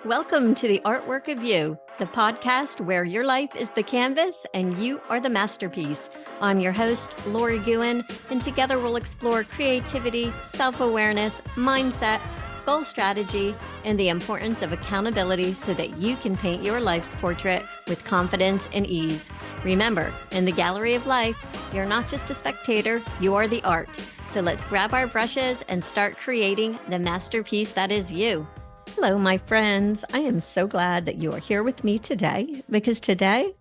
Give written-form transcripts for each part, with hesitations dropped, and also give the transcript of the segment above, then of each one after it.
Welcome to the Artwork of You, the podcast where your life is the canvas and you are the masterpiece. I'm your host, Lori Gouhin, and together we'll explore creativity, self-awareness, mindset, goal strategy, and the importance of accountability so that you can paint your life's portrait with confidence and ease. Remember, in the gallery of life, you're not just a spectator, you are the art. So let's grab our brushes and start creating the masterpiece that is you. Hello, my friends. I am so glad that you are here with me today because today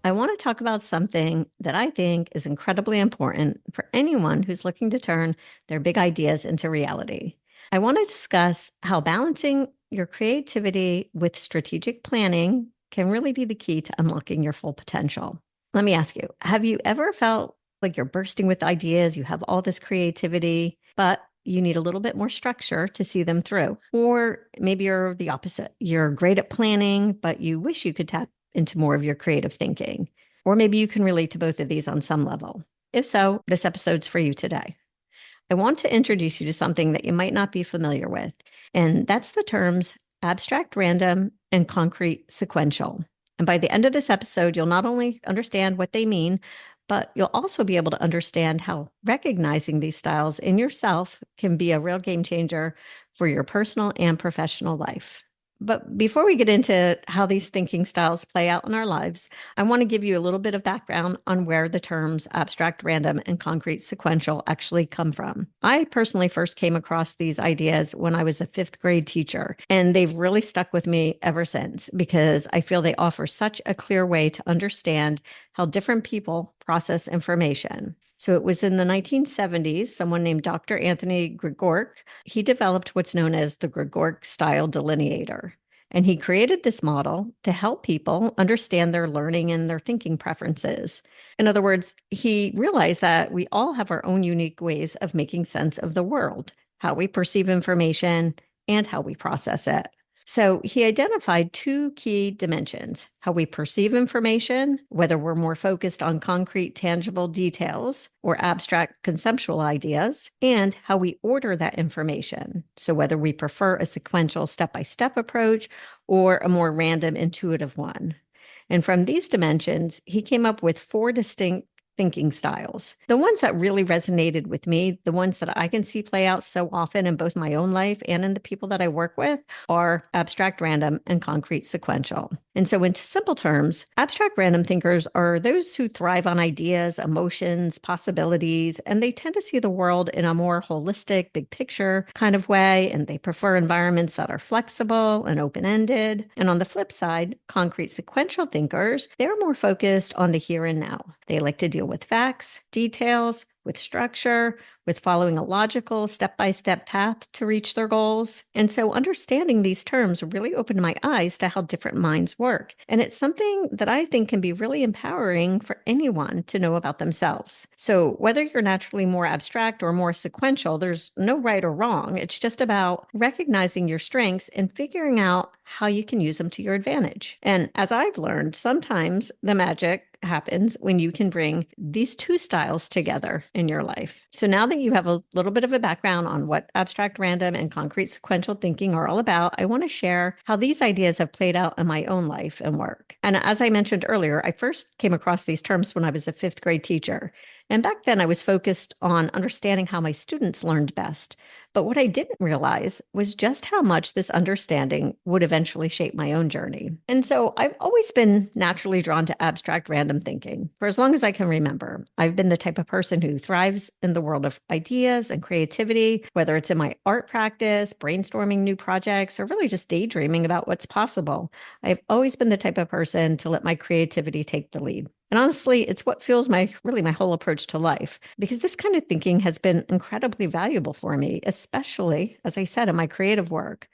I want to talk about something that I think is incredibly important for anyone who's looking to turn their big ideas into reality. I want to discuss how balancing your creativity with strategic planning can really be the key to unlocking your full potential. Let me ask you, have you ever felt like you're bursting with ideas, you have all this creativity, but you need a little bit more structure to see them through? Or maybe you're the opposite. You're great at planning, but you wish you could tap into more of your creative thinking. Or maybe you can relate to both of these on some level. If so, this episode's for you today. I want to introduce you to something that you might not be familiar with, and that's the terms abstract random and concrete sequential. And by the end of this episode, you'll not only understand what they mean, but you'll also be able to understand how recognizing these styles in yourself can be a real game changer for your personal and professional life. But before we get into how these thinking styles play out in our lives, I want to give you a little bit of background on where the terms abstract random and concrete sequential actually come from. I personally first came across these ideas when I was a fifth grade teacher, and they've really stuck with me ever since because I feel they offer such a clear way to understand how different people process information. So it was in the 1970s, someone named Dr. Anthony Gregorc, he developed what's known as the Gregorc style delineator. And he created this model to help people understand their learning and their thinking preferences. In other words, he realized that we all have our own unique ways of making sense of the world, how we perceive information, and how we process it. So he identified two key dimensions: how we perceive information, whether we're more focused on concrete, tangible details or abstract conceptual ideas, and how we order that information. So whether we prefer a sequential step-by-step approach or a more random, intuitive one. And from these dimensions, he came up with four distinct thinking styles. The ones that really resonated with me, the ones that I can see play out so often in both my own life and in the people that I work with, are abstract random and concrete sequential. And so in simple terms, abstract random thinkers are those who thrive on ideas, emotions, possibilities, and they tend to see the world in a more holistic, big picture kind of way, and they prefer environments that are flexible and open-ended. And on the flip side, concrete sequential thinkers, they're more focused on the here and now. They like to deal with facts, details, with structure, with following a logical step-by-step path to reach their goals. And so understanding these terms really opened my eyes to how different minds work. And it's something that I think can be really empowering for anyone to know about themselves. So whether you're naturally more abstract or more sequential, there's no right or wrong. It's just about recognizing your strengths and figuring out how you can use them to your advantage. And as I've learned, sometimes the magic happens when you can bring these two styles together in your life. So now that you have a little bit of a background on what abstract random and concrete sequential thinking are all about, I want to share how these ideas have played out in my own life and work. And as I mentioned earlier, I first came across these terms when I was a fifth grade teacher. And back then I was focused on understanding how my students learned best. But what I didn't realize was just how much this understanding would eventually shape my own journey. And so I've always been naturally drawn to abstract random thinking. For as long as I can remember, I've been the type of person who thrives in the world of ideas and creativity, whether it's in my art practice, brainstorming new projects, or really just daydreaming about what's possible. I've always been the type of person to let my creativity take the lead. And honestly, it's what fuels my whole approach to life, because this kind of thinking has been incredibly valuable for me, especially, as I said, in my creative work.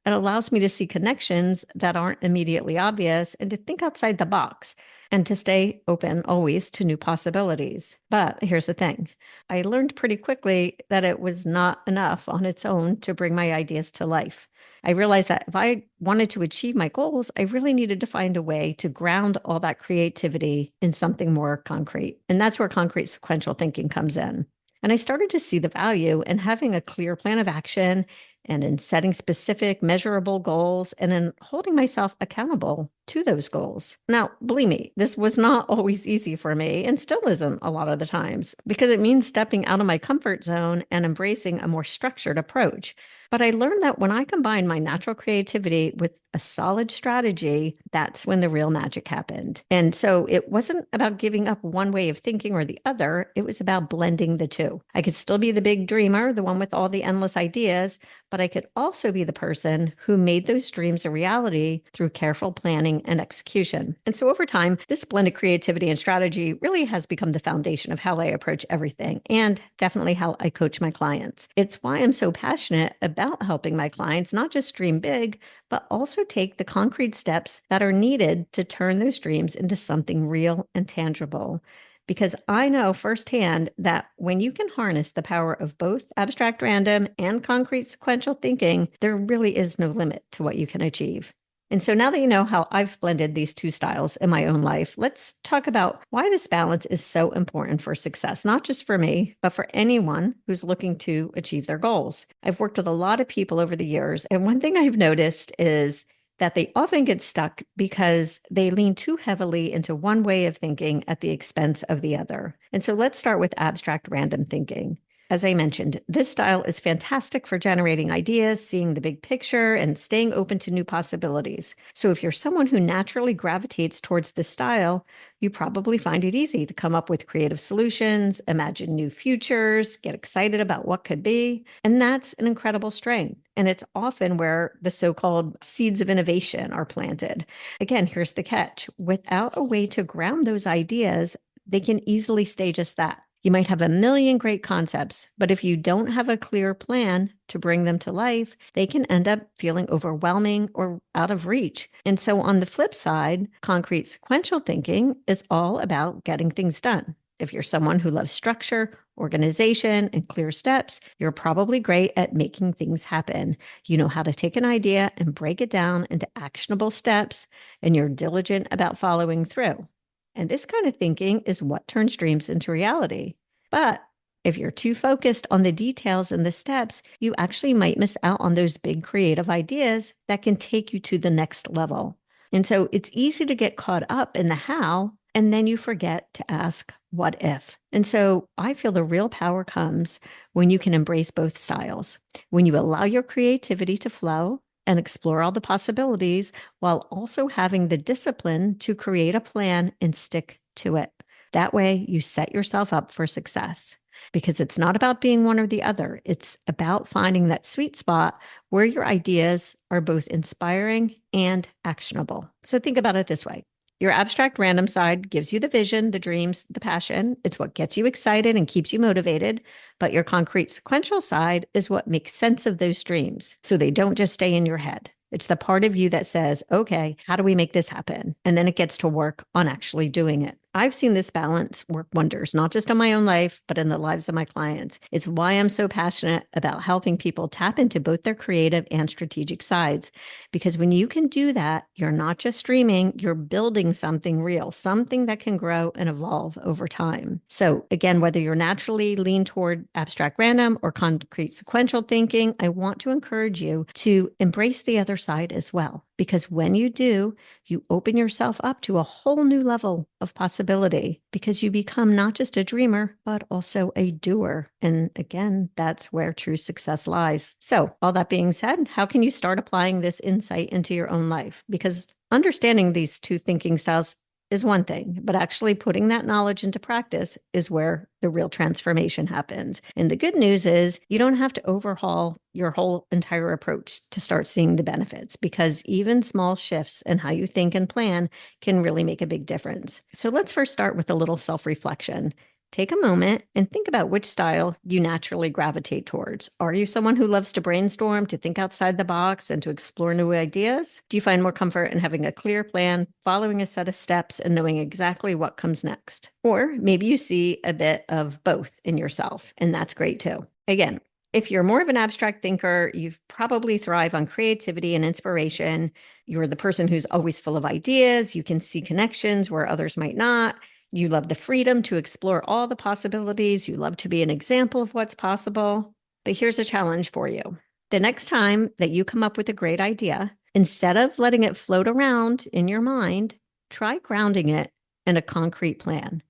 It allows me to see connections that aren't immediately obvious and to think outside the box and to stay open always to new possibilities. But here's the thing. I learned pretty quickly that it was not enough on its own to bring my ideas to life. I realized that if I wanted to achieve my goals, I really needed to find a way to ground all that creativity in something more concrete. And that's where concrete sequential thinking comes in. And I started to see the value in having a clear plan of action and in setting specific, measurable goals, and in holding myself accountable to those goals. Now, believe me, this was not always easy for me and still isn't a lot of the times because it means stepping out of my comfort zone and embracing a more structured approach. But I learned that when I combined my natural creativity with a solid strategy, that's when the real magic happened. And so it wasn't about giving up one way of thinking or the other. It was about blending the two. I could still be the big dreamer, the one with all the endless ideas, but I could also be the person who made those dreams a reality through careful planning and execution. And so over time, this blended creativity and strategy really has become the foundation of how I approach everything and definitely how I coach my clients. It's why I'm so passionate about helping my clients not just dream big, but also take the concrete steps that are needed to turn those dreams into something real and tangible. Because I know firsthand that when you can harness the power of both abstract random and concrete sequential thinking, there really is no limit to what you can achieve. And so now that you know how I've blended these two styles in my own life, let's talk about why this balance is so important for success, not just for me, but for anyone who's looking to achieve their goals. I've worked with a lot of people over the years, and one thing I've noticed is that they often get stuck because they lean too heavily into one way of thinking at the expense of the other. And so let's start with abstract random thinking. As I mentioned, this style is fantastic for generating ideas, seeing the big picture, and staying open to new possibilities. So if you're someone who naturally gravitates towards this style, you probably find it easy to come up with creative solutions, imagine new futures, get excited about what could be. And that's an incredible strength. And it's often where the so-called seeds of innovation are planted. Again, here's the catch. Without a way to ground those ideas, they can easily stay just that. You might have a million great concepts, but if you don't have a clear plan to bring them to life, they can end up feeling overwhelming or out of reach. And so on the flip side, concrete sequential thinking is all about getting things done. If you're someone who loves structure, organization, and clear steps, you're probably great at making things happen. You know how to take an idea and break it down into actionable steps, and you're diligent about following through. And this kind of thinking is what turns dreams into reality. But if you're too focused on the details and the steps, you actually might miss out on those big creative ideas that can take you to the next level. And so it's easy to get caught up in the how, and then you forget to ask, what if? And so I feel the real power comes when you can embrace both styles, when you allow your creativity to flow and explore all the possibilities while also having the discipline to create a plan and stick to it. That way, you set yourself up for success because it's not about being one or the other. It's about finding that sweet spot where your ideas are both inspiring and actionable. So think about it this way. Your abstract random side gives you the vision, the dreams, the passion. It's what gets you excited and keeps you motivated. But your concrete sequential side is what makes sense of those dreams so they don't just stay in your head. It's the part of you that says, okay, how do we make this happen? And then it gets to work on actually doing it. I've seen this balance work wonders, not just in my own life, but in the lives of my clients. It's why I'm so passionate about helping people tap into both their creative and strategic sides. Because when you can do that, you're not just dreaming, you're building something real, something that can grow and evolve over time. So again, whether you're naturally lean toward abstract random or concrete sequential thinking, I want to encourage you to embrace the other side as well. Because when you do, you open yourself up to a whole new level of possibility because you become not just a dreamer, but also a doer. And again, that's where true success lies. So all that being said, how can you start applying this insight into your own life? Because understanding these two thinking styles is one thing, but actually putting that knowledge into practice is where the real transformation happens. And the good news is you don't have to overhaul your whole entire approach to start seeing the benefits because even small shifts in how you think and plan can really make a big difference. So let's first start with a little self-reflection. Take a moment and think about which style you naturally gravitate towards. Are you someone who loves to brainstorm, to think outside the box, and to explore new ideas? Do you find more comfort in having a clear plan, following a set of steps, and knowing exactly what comes next? Or maybe you see a bit of both in yourself, and that's great too. Again, if you're more of an abstract thinker, you probably thrive on creativity and inspiration. You're the person who's always full of ideas. You can see connections where others might not. You love the freedom to explore all the possibilities. You love to be an example of what's possible. But here's a challenge for you. The next time that you come up with a great idea, instead of letting it float around in your mind, try grounding it in a concrete plan.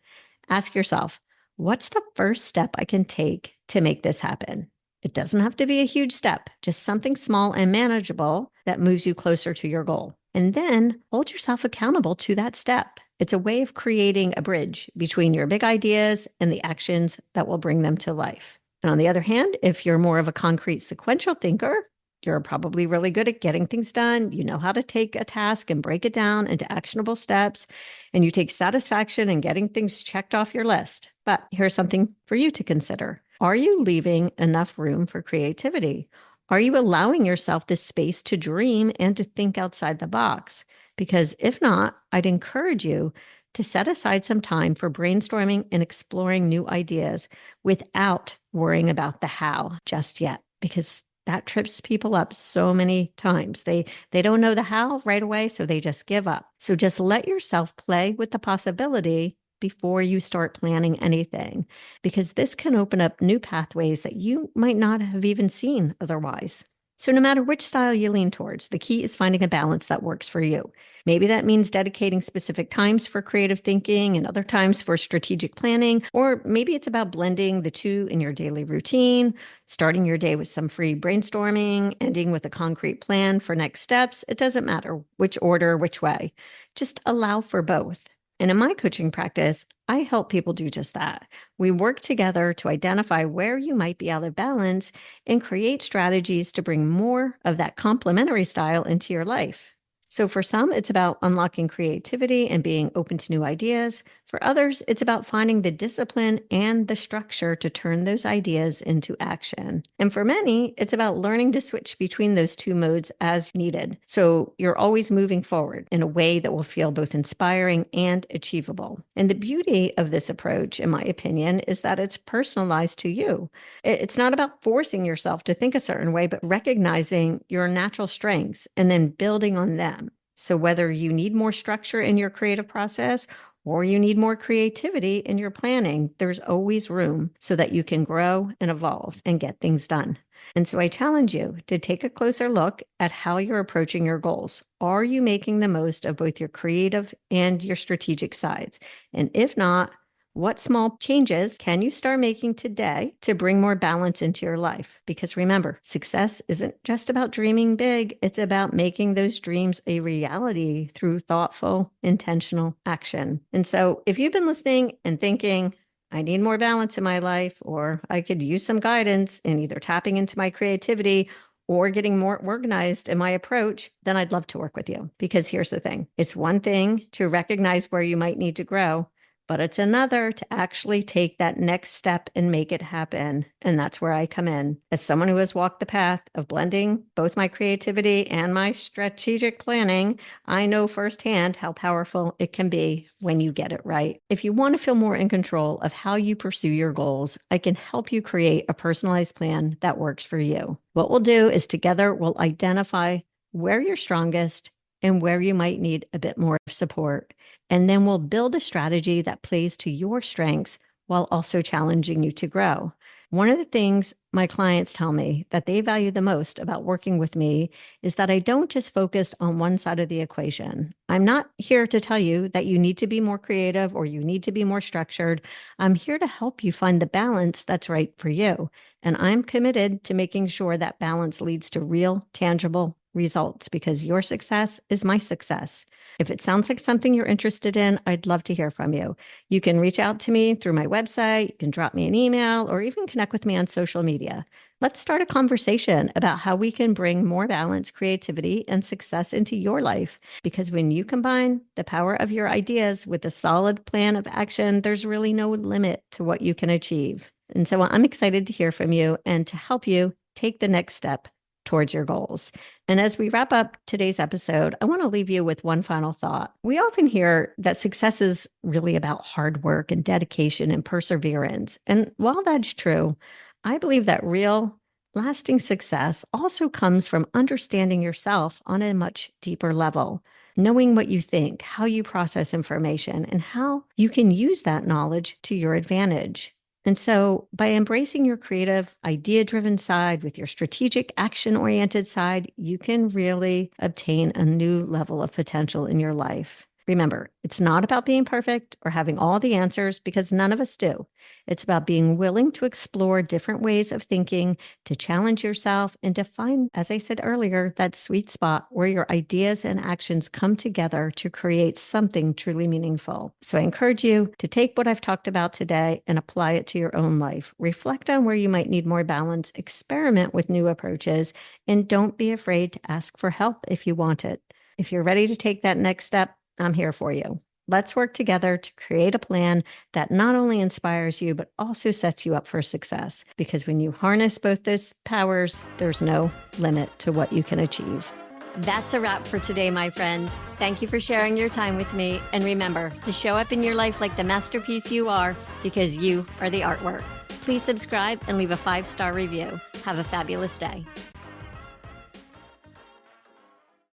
Ask yourself, what's the first step I can take to make this happen? It doesn't have to be a huge step, just something small and manageable that moves you closer to your goal. And then hold yourself accountable to that step. It's a way of creating a bridge between your big ideas and the actions that will bring them to life. And on the other hand, if you're more of a concrete sequential thinker, you're probably really good at getting things done. You know how to take a task and break it down into actionable steps, and you take satisfaction in getting things checked off your list. But here's something for you to consider. Are you leaving enough room for creativity? Are you allowing yourself this space to dream and to think outside the box? Because if not, I'd encourage you to set aside some time for brainstorming and exploring new ideas without worrying about the how just yet, because that trips people up so many times. They don't know the how right away, so they just give up. So just let yourself play with the possibility before you start planning anything, because this can open up new pathways that you might not have even seen otherwise. So no matter which style you lean towards, the key is finding a balance that works for you. Maybe that means dedicating specific times for creative thinking and other times for strategic planning, or maybe it's about blending the two in your daily routine, starting your day with some free brainstorming, ending with a concrete plan for next steps. It doesn't matter which order, which way. Just allow for both. And in my coaching practice, I help people do just that. We work together to identify where you might be out of balance and create strategies to bring more of that complementary style into your life. So for some, it's about unlocking creativity and being open to new ideas. For others, it's about finding the discipline and the structure to turn those ideas into action. And for many, it's about learning to switch between those two modes as needed. So you're always moving forward in a way that will feel both inspiring and achievable. And the beauty of this approach, in my opinion, is that it's personalized to you. It's not about forcing yourself to think a certain way, but recognizing your natural strengths and then building on them. So whether you need more structure in your creative process or you need more creativity in your planning, there's always room so that you can grow and evolve and get things done. And so I challenge you to take a closer look at how you're approaching your goals. Are you making the most of both your creative and your strategic sides? And if not, what small changes can you start making today to bring more balance into your life? Because remember, success isn't just about dreaming big. It's about making those dreams a reality through thoughtful, intentional action. And so if you've been listening and thinking, I need more balance in my life, or I could use some guidance in either tapping into my creativity or getting more organized in my approach, then I'd love to work with you. Because here's the thing. It's one thing to recognize where you might need to grow, but it's another to actually take that next step and make it happen. And that's where I come in. As someone who has walked the path of blending both my creativity and my strategic planning, I know firsthand how powerful it can be when you get it right. If you want to feel more in control of how you pursue your goals, I can help you create a personalized plan that works for you. What we'll do is together we'll identify where you're strongest and where you might need a bit more support. And then we'll build a strategy that plays to your strengths while also challenging you to grow. One of the things my clients tell me that they value the most about working with me is that I don't just focus on one side of the equation. I'm not here to tell you that you need to be more creative or you need to be more structured. I'm here to help you find the balance that's right for you. And I'm committed to making sure that balance leads to real, tangible results, because your success is my success. If it sounds like something you're interested in, I'd love to hear from you. You can reach out to me through my website, you can drop me an email, or even connect with me on social media. Let's start a conversation about how we can bring more balance, creativity, and success into your life. Because when you combine the power of your ideas with a solid plan of action, there's really no limit to what you can achieve. And so I'm excited to hear from you and to help you take the next step towards your goals. And as we wrap up today's episode, I want to leave you with one final thought. We often hear that success is really about hard work and dedication and perseverance. And while that's true, I believe that real, lasting success also comes from understanding yourself on a much deeper level, knowing what you think, how you process information, and how you can use that knowledge to your advantage. And so by embracing your creative, idea-driven side with your strategic, action-oriented side, you can really obtain a new level of potential in your life. Remember, it's not about being perfect or having all the answers, because none of us do. It's about being willing to explore different ways of thinking, to challenge yourself, and to find, as I said earlier, that sweet spot where your ideas and actions come together to create something truly meaningful. So I encourage you to take what I've talked about today and apply it to your own life. Reflect on where you might need more balance, experiment with new approaches, and don't be afraid to ask for help if you want it. If you're ready to take that next step, I'm here for you. Let's work together to create a plan that not only inspires you, but also sets you up for success. Because when you harness both those powers, there's no limit to what you can achieve. That's a wrap for today, my friends. Thank you for sharing your time with me. And remember to show up in your life like the masterpiece you are, because you are the artwork. Please subscribe and leave a 5-star review. Have a fabulous day.